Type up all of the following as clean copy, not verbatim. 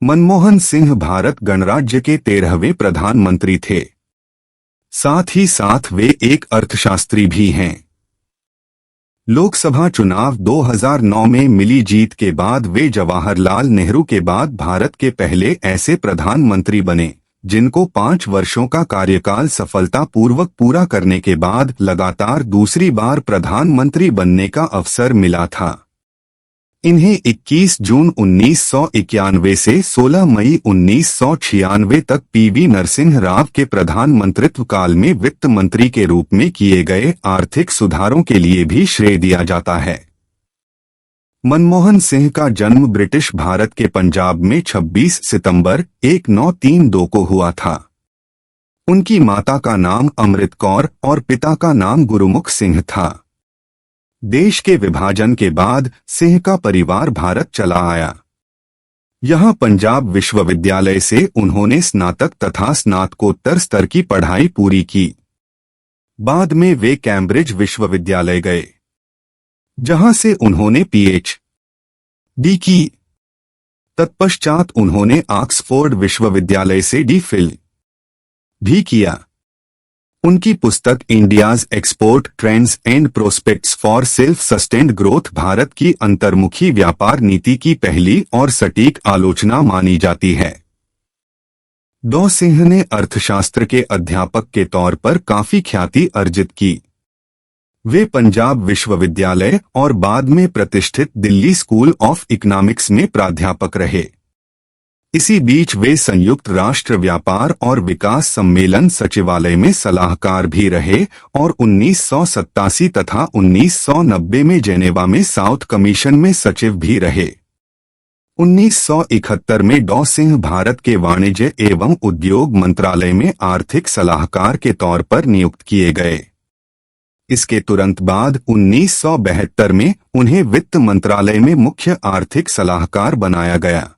मनमोहन सिंह भारत गणराज्य के 13वें प्रधानमंत्री थे। साथ ही साथ वे एक अर्थशास्त्री भी हैं। लोकसभा चुनाव 2009 में मिली जीत के बाद वे जवाहरलाल नेहरू के बाद भारत के पहले ऐसे प्रधानमंत्री बने जिनको 5 वर्षों का कार्यकाल सफलतापूर्वक पूरा करने के बाद लगातार दूसरी बार प्रधानमंत्री बनने का अवसर मिला था। इन्हें 21 जून 1991 से 16 मई 1996 तक पीवी नरसिंह राव के प्रधानमंत्रित्व काल में वित्त मंत्री के रूप में किए गए आर्थिक सुधारों के लिए भी श्रेय दिया जाता है। मनमोहन सिंह का जन्म ब्रिटिश भारत के पंजाब में 26 सितंबर 1932 को हुआ था। उनकी माता का नाम अमृत कौर और पिता का नाम गुरुमुख सिंह था। देश के विभाजन के बाद सिंह का परिवार भारत चला आया। यहाँ पंजाब विश्वविद्यालय से उन्होंने स्नातक तथा स्नातकोत्तर स्तर की पढ़ाई पूरी की। बाद में वे कैम्ब्रिज विश्वविद्यालय गए, जहां से उन्होंने पीएचडी की। तत्पश्चात उन्होंने ऑक्सफोर्ड विश्वविद्यालय से डी.फिल भी किया। उनकी पुस्तक India's export trends and prospects for self sustained growth Bharat की अंतर्मुखी व्यापार नीति की पहली और सटीक आलोचना मानी जाती है। डॉ सिंह ने अर्थशास्त्र के अध्यापक के तौर पर काफी ख्याति अर्जित की। वे पंजाब विश्वविद्यालय और बाद में प्रतिष्ठित दिल्ली स्कूल ऑफ इकोनॉमिक्स में प्राध्यापक रहे। इसी बीच वे संयुक्त राष्ट्र व्यापार और विकास सम्मेलन सचिवालय में सलाहकार भी रहे और 1987 तथा 1990 में जेनेवा में साउथ कमीशन में सचिव भी रहे। 1971 में डॉ सिंह भारत के वाणिज्य एवं उद्योग मंत्रालय में आर्थिक सलाहकार के तौर पर नियुक्त किए गए। इसके तुरंत बाद 1972 में उन्हें वित्त मंत्रालय में मुख्य आर्थिक सलाहकार बनाया गया।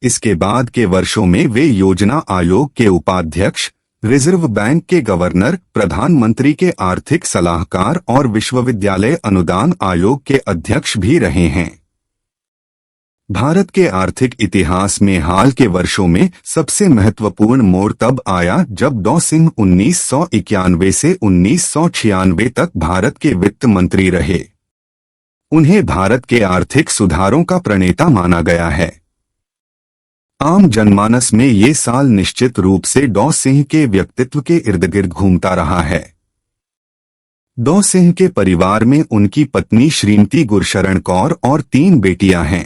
इसके बाद के वर्षों में वे योजना आयोग के उपाध्यक्ष, रिजर्व बैंक के गवर्नर, प्रधानमंत्री के आर्थिक सलाहकार और विश्वविद्यालय अनुदान आयोग के अध्यक्ष भी रहे हैं। भारत के आर्थिक इतिहास में हाल के वर्षों में सबसे महत्वपूर्ण मोड़ तब आया जब डॉ सिंह 1991 से 1996 तक भारत के वित्त मंत्री रहे। उन्हें भारत के आर्थिक सुधारों का प्रणेता माना गया है। आम जनमानस में ये साल निश्चित रूप से डॉ सिंह के व्यक्तित्व के इर्द गिर्द घूमता रहा है। डॉ सिंह के परिवार में उनकी पत्नी श्रीमती गुरशरण कौर और 3 बेटियां हैं।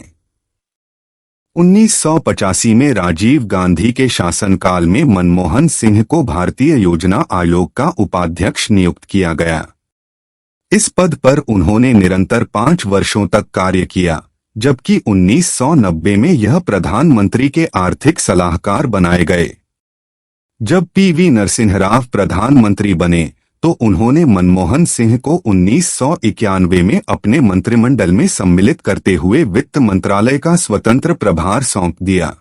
1985 में राजीव गांधी के शासनकाल में मनमोहन सिंह को भारतीय योजना आयोग का उपाध्यक्ष नियुक्त किया गया। इस पद पर उन्होंने निरंतर 5 वर्षों तक कार्य किया, जबकि 1990 में यह प्रधानमंत्री के आर्थिक सलाहकार बनाए गए। जब पीवी नरसिंह राव प्रधानमंत्री बने तो उन्होंने मनमोहन सिंह को 1991 में अपने मंत्रिमंडल में सम्मिलित करते हुए वित्त मंत्रालय का स्वतंत्र प्रभार सौंप दिया।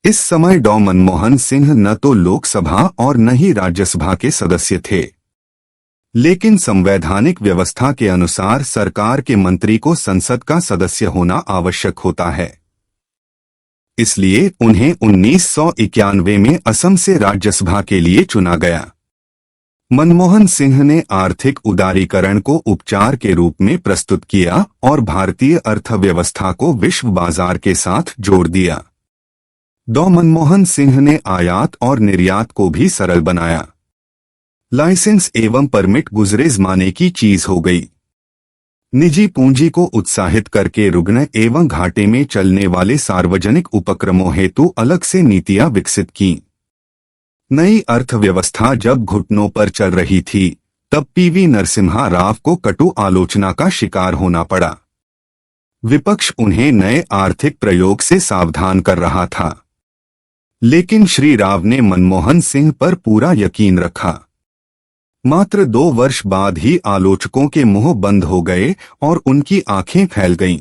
इस समय डॉ मनमोहन सिंह न तो लोकसभा और न ही राज्यसभा के सदस्य थे, लेकिन संवैधानिक व्यवस्था के अनुसार सरकार के मंत्री को संसद का सदस्य होना आवश्यक होता है। इसलिए उन्हें 1991 में असम से राज्यसभा के लिए चुना गया। मनमोहन सिंह ने आर्थिक उदारीकरण को उपचार के रूप में प्रस्तुत किया और भारतीय अर्थव्यवस्था को विश्व बाजार के साथ जोड़ दिया। डॉ मनमोहन सिंह ने आयात और निर्यात को भी सरल बनाया। लाइसेंस एवं परमिट गुजरे जमाने की चीज हो गई। निजी पूंजी को उत्साहित करके रुग्ण एवं घाटे में चलने वाले सार्वजनिक उपक्रमों हेतु अलग से नीतियां विकसित की। नई अर्थव्यवस्था जब घुटनों पर चल रही थी तब पीवी नरसिम्हा राव को कटु आलोचना का शिकार होना पड़ा। विपक्ष उन्हें नए आर्थिक प्रयोग से सावधान कर रहा था, लेकिन श्री राव ने मनमोहन सिंह पर पूरा यकीन रखा। मात्र 2 वर्ष बाद ही आलोचकों के मुंह बंद हो गए और उनकी आंखें फैल गईं।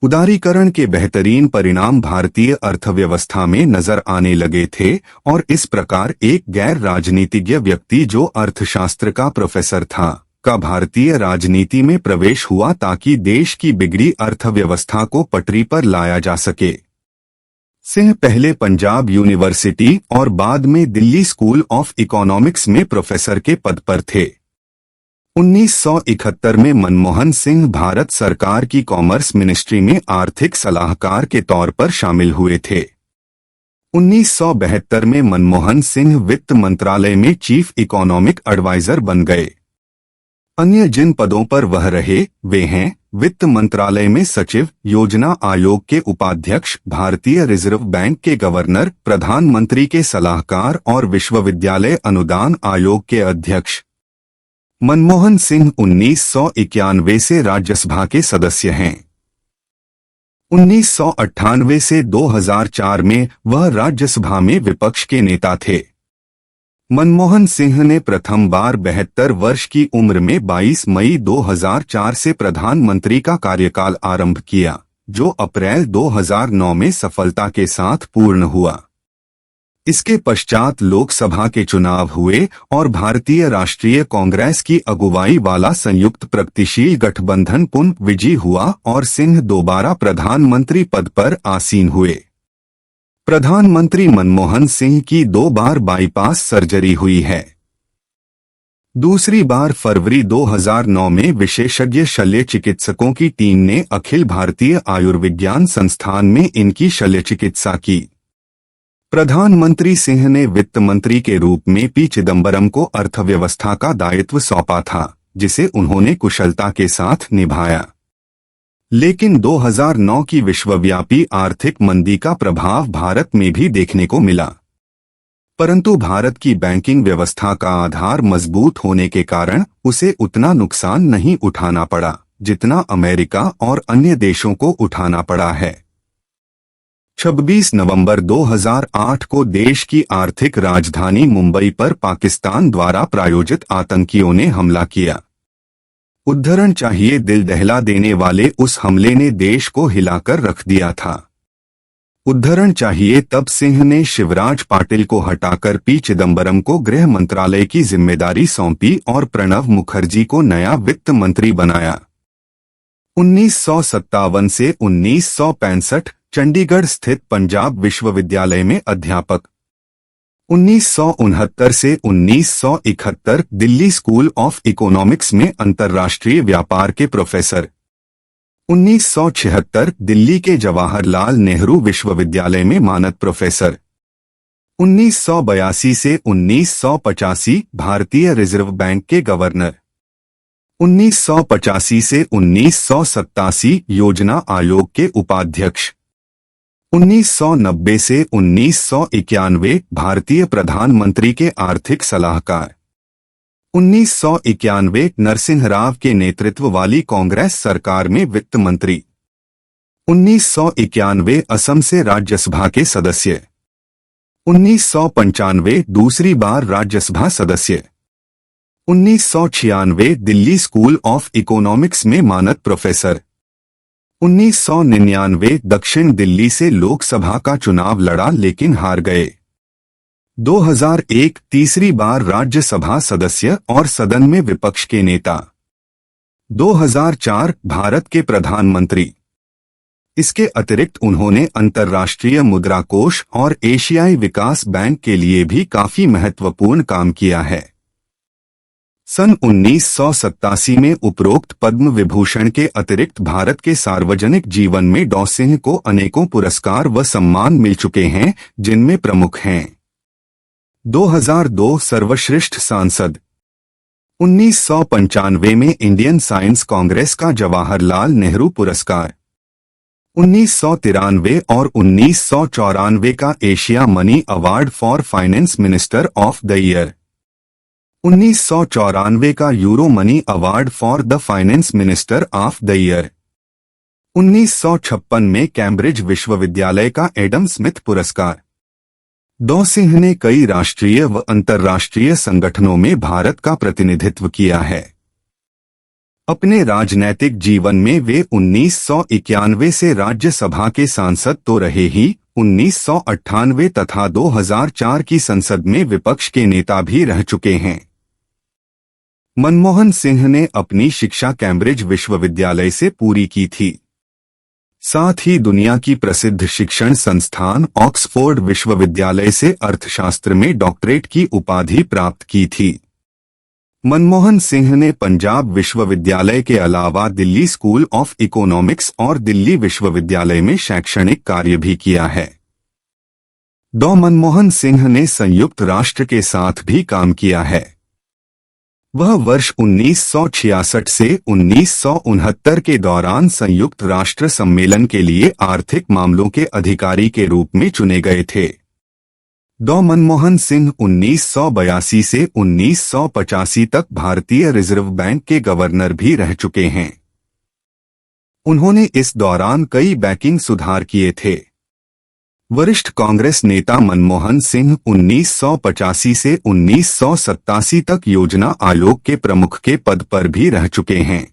उदारीकरण के बेहतरीन परिणाम भारतीय अर्थव्यवस्था में नजर आने लगे थे और इस प्रकार एक गैर राजनीतिज्ञ व्यक्ति जो अर्थशास्त्र का प्रोफेसर था का भारतीय राजनीति में प्रवेश हुआ ताकि देश की बिगड़ी अर्थव्यवस्था को पटरी पर लाया जा सके। सिंह पहले पंजाब यूनिवर्सिटी और बाद में दिल्ली स्कूल ऑफ इकोनॉमिक्स में प्रोफेसर के पद पर थे। 1971 में मनमोहन सिंह भारत सरकार की कॉमर्स मिनिस्ट्री में आर्थिक सलाहकार के तौर पर शामिल हुए थे। 1972 में मनमोहन सिंह वित्त मंत्रालय में चीफ इकोनॉमिक एडवाइजर बन गए। अन्य जिन पदों पर वह रहे वे हैं वित्त मंत्रालय में सचिव, योजना आयोग के उपाध्यक्ष, भारतीय रिजर्व बैंक के गवर्नर, प्रधानमंत्री के सलाहकार और विश्वविद्यालय अनुदान आयोग के अध्यक्ष। मनमोहन सिंह 1991 से राज्यसभा के सदस्य हैं। 1998 से 2004 में वह राज्यसभा में विपक्ष के नेता थे। मनमोहन सिंह ने प्रथम बार 72 वर्ष की उम्र में 22 मई 2004 से प्रधानमंत्री का कार्यकाल आरंभ किया, जो अप्रैल 2009 में सफलता के साथ पूर्ण हुआ। इसके पश्चात लोकसभा के चुनाव हुए और भारतीय राष्ट्रीय कांग्रेस की अगुवाई वाला संयुक्त प्रगतिशील गठबंधन पुनः विजयी हुआ और सिंह दोबारा प्रधानमंत्री पद पर आसीन हुए। प्रधानमंत्री मनमोहन सिंह की 2 बार बाईपास सर्जरी हुई है। दूसरी बार फरवरी 2009 में विशेषज्ञ शल्य चिकित्सकों की टीम ने अखिल भारतीय आयुर्विज्ञान संस्थान में इनकी शल्य चिकित्सा की। प्रधानमंत्री सिंह ने वित्त मंत्री के रूप में पी चिदंबरम को अर्थव्यवस्था का दायित्व सौंपा था, जिसे उन्होंने कुशलता के साथ निभाया। लेकिन 2009 की विश्वव्यापी आर्थिक मंदी का प्रभाव भारत में भी देखने को मिला, परंतु भारत की बैंकिंग व्यवस्था का आधार मजबूत होने के कारण उसे उतना नुकसान नहीं उठाना पड़ा जितना अमेरिका और अन्य देशों को उठाना पड़ा है। 26 नवंबर 2008 को देश की आर्थिक राजधानी मुंबई पर पाकिस्तान द्वारा प्रायोजित आतंकियों ने हमला किया। उद्धरण चाहिए दिल दहला देने वाले उस हमले ने देश को हिलाकर रख दिया था। उद्धरण चाहिए तब सिंह ने शिवराज पाटिल को हटाकर पी चिदंबरम को गृह मंत्रालय की जिम्मेदारी सौंपी और प्रणब मुखर्जी को नया वित्त मंत्री बनाया। 1957 से 1965 चंडीगढ़ स्थित पंजाब विश्वविद्यालय में अध्यापक। 1969 से 1971 दिल्ली स्कूल ऑफ इकोनॉमिक्स में अंतर्राष्ट्रीय व्यापार के प्रोफेसर। 1976 दिल्ली के जवाहरलाल नेहरू विश्वविद्यालय में मानद प्रोफेसर। 1982 से 1985 भारतीय रिजर्व बैंक के गवर्नर। 1985 से 1987 योजना आयोग के उपाध्यक्ष। 1990 से 1991 भारतीय प्रधानमंत्री के आर्थिक सलाहकार। 1991 नरसिंह राव के नेतृत्व वाली कांग्रेस सरकार में वित्त मंत्री। 1991 असम से राज्यसभा के सदस्य। 1995 दूसरी बार राज्यसभा सदस्य। 1996 दिल्ली स्कूल ऑफ इकोनॉमिक्स में मानद प्रोफेसर। 1999 दक्षिण दिल्ली से लोकसभा का चुनाव लड़ा लेकिन हार गए। 2001 तीसरी बार राज्यसभा सदस्य और सदन में विपक्ष के नेता। 2004 भारत के प्रधानमंत्री। इसके अतिरिक्त उन्होंने अंतर्राष्ट्रीय मुद्रा कोष और एशियाई विकास बैंक के लिए भी काफी महत्वपूर्ण काम किया है। सन 1987 में उपरोक्त पद्म विभूषण के अतिरिक्त भारत के सार्वजनिक जीवन में डॉ सिंह को अनेकों पुरस्कार व सम्मान मिल चुके हैं, जिनमें प्रमुख हैं 2002 सर्वश्रेष्ठ सांसद, 1995 में इंडियन साइंस कांग्रेस का जवाहरलाल नेहरू पुरस्कार, 1993 और 1994 का Asia money award for finance minister of the year, 1994 का euro money award for the finance minister of the year, 1956 में कैम्ब्रिज विश्वविद्यालय का एडम स्मिथ पुरस्कार। डॉ सिंह ने कई राष्ट्रीय व अंतर्राष्ट्रीय संगठनों में भारत का प्रतिनिधित्व किया है। अपने राजनैतिक जीवन में वे 1991 से राज्यसभा के सांसद तो रहे ही 1998 तथा 2004 की संसद में विपक्ष के नेता भी रह चुके हैं। मनमोहन सिंह ने अपनी शिक्षा कैम्ब्रिज विश्वविद्यालय से पूरी की थी। साथ ही दुनिया की प्रसिद्ध शिक्षण संस्थान ऑक्सफोर्ड विश्वविद्यालय से अर्थशास्त्र में डॉक्टरेट की उपाधि प्राप्त की थी। मनमोहन सिंह ने पंजाब विश्वविद्यालय के अलावा दिल्ली स्कूल ऑफ इकोनॉमिक्स और दिल्ली विश्वविद्यालय में शैक्षणिक कार्य भी किया है। डॉ मनमोहन सिंह ने संयुक्त राष्ट्र के साथ भी काम किया है। वह वर्ष 1966 से 1969 के दौरान संयुक्त राष्ट्र सम्मेलन के लिए आर्थिक मामलों के अधिकारी के रूप में चुने गए थे। डॉ मनमोहन सिंह 1982 से 1985 तक भारतीय रिजर्व बैंक के गवर्नर भी रह चुके हैं। उन्होंने इस दौरान कई बैंकिंग सुधार किए थे। वरिष्ठ कांग्रेस नेता मनमोहन सिंह 1985 से 1987 तक योजना आयोग के प्रमुख के पद पर भी रह चुके हैं।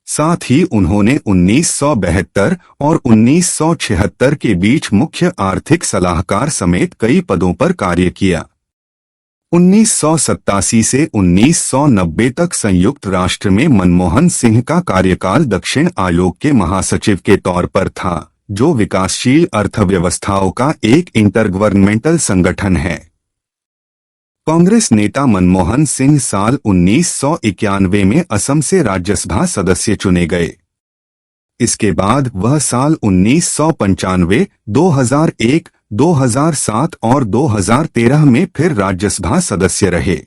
साथ ही उन्होंने 1972 और 1976 के बीच मुख्य आर्थिक सलाहकार समेत कई पदों पर कार्य किया। 1987 से 1990 तक संयुक्त राष्ट्र में मनमोहन सिंह का कार्यकाल दक्षिण आयोग के महासचिव के तौर पर था, जो विकासशील अर्थव्यवस्थाओं का एक इंटरगवर्नमेंटल संगठन है। कांग्रेस नेता मनमोहन सिंह साल 1991 में असम से राज्यसभा सदस्य चुने गए। इसके बाद वह साल 1995, 2001, 2007 और 2013 में फिर राज्यसभा सदस्य रहे।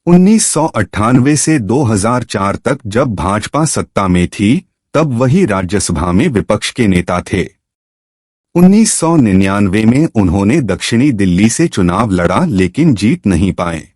1998 से 2004 तक जब भाजपा सत्ता में थी, तब वही राज्यसभा में विपक्ष के नेता थे। 1999 में उन्होंने दक्षिणी दिल्ली से चुनाव लड़ा लेकिन जीत नहीं पाए।